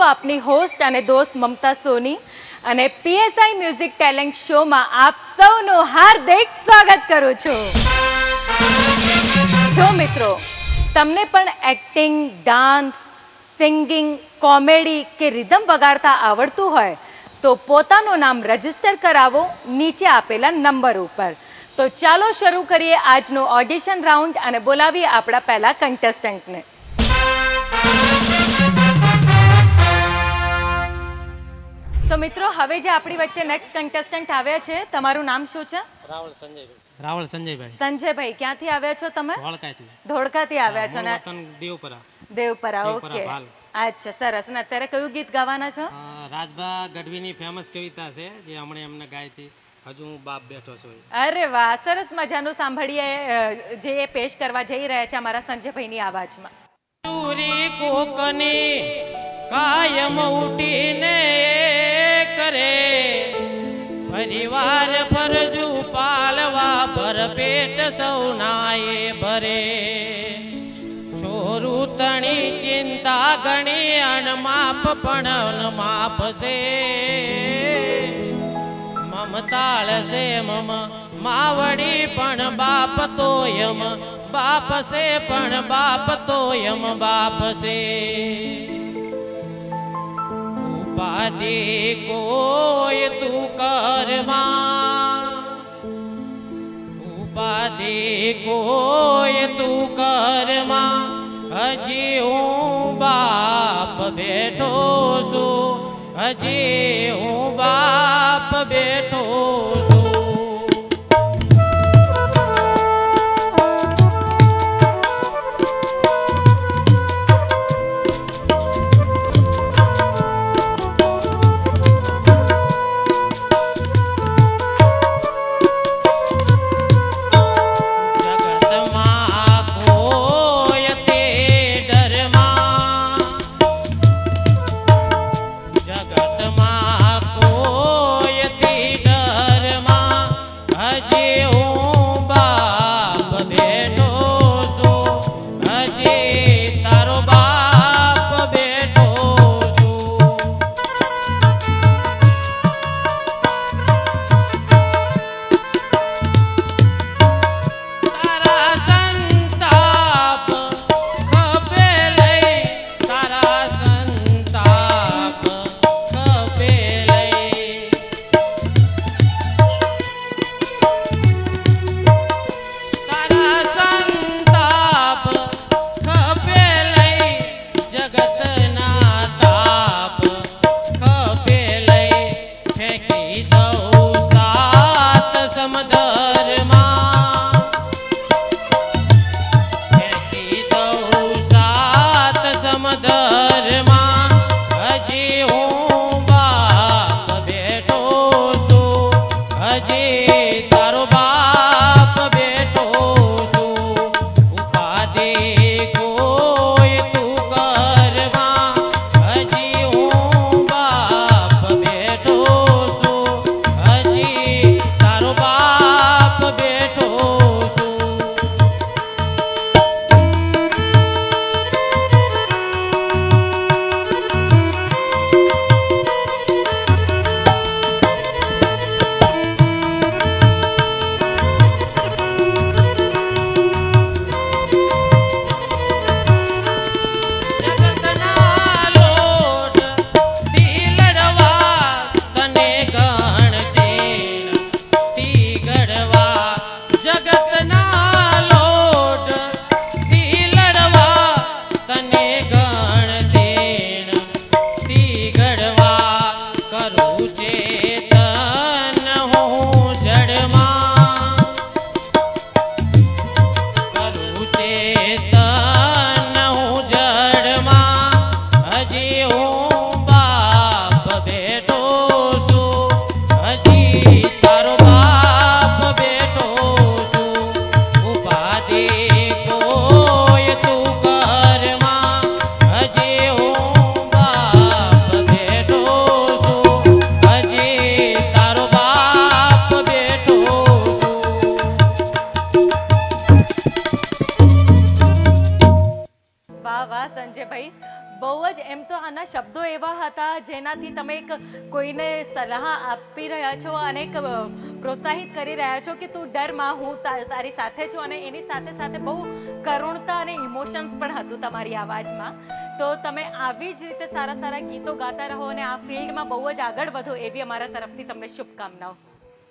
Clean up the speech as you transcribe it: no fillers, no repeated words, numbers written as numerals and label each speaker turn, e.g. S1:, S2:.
S1: આપની હોસ્ટ અને દોસ્ત મમતા સોની અને પીએસઆઈ મ્યુઝિક ટેલેન્ટ શોમાં આપ સૌનું હાર્દિક સ્વાગત કરું છું. જો મિત્રો તમને પણ એક્ટિંગ, ડાન્સ, સિંગિંગ, કોમેડી કે રિધમ વગાડતા આવડતું હોય તો પોતાનું નામ રજીસ્ટર કરાવો નીચે આપેલા નંબર ઉપર. તો ચાલો શરૂ કરીએ આજનું ઓડિશન રાઉન્ડ અને બોલાવીએ આપણા પહેલા કન્ટેસ્ટન્ટને. તો મિત્રો હવે જે આપણી વચ્ચે નેક્સ્ટ કન્ટેસ્ટન્ટ આવ્યા છે, તમારું નામ શું છે?
S2: રાવળ સંજયભાઈ.
S1: સંજયભાઈ, ક્યાંથી આવ્યા છો તમે?
S2: ધોળકાથી.
S1: ધોળકાથી આવ્યા છો ને?
S2: દેવપરા.
S1: દેવપરા, ઓકે. અચ્છા, સરસ. ને અત્યારે કયું ગીત ગાવાના છો?
S2: રાજભા ગઢવીની ફેમસ કવિતા છે જે હમણાં એમને ગાઈ હતી, હજુ હું બાપ બેઠો છું.
S1: અરે વાહ, સરસ મજાનું સાંભળીએ જે એ પેશ કરવા જઈ રહ્યા છે અમારા સંજયભાઈની આવાજમાં.
S2: ચૂરી કોકની કાયમ ઉઠીને કરે પરિવાર ફરજુ પાલવા ભર પેટ સૌનાએ ભરે છોરું તણી ચિંતા ગણી અણમાપ પણ અણમાપ છે મમતાળ છે મમ માવડી પણ બાપ તો યમ બાપ છે પણ બાપ તો યમ બાપ છે ઉપાધિ કોઈ તું કરમાં ઉપાધિ કોઈ તું કરમાં હજી હું બાપ બેઠો છું હજી હું બાપ બેઠો છું. તારો બા
S1: છે ભાઈ, બહુ જ. એમ તો આના શબ્દો એવા હતા જેનાથી તમે એક કોઈને સલાહ આપી રહ્યા છો અને એક પ્રોત્સાહિત કરી રહ્યા છો કે તું ડર માં, હું તારી સાથે છું. અને એની સાથે સાથે બહુ કરુણતા અને ઇમોશન્સ પણ હતું તમારી અવાજમાં. તો તમે આવી જ રીતે સારા સારા ગીતો ગાતા રહો અને આ ફિલ્ડમાં બહુ જ આગળ વધો એવી અમારા તરફથી તમને શુભકામનાઓ.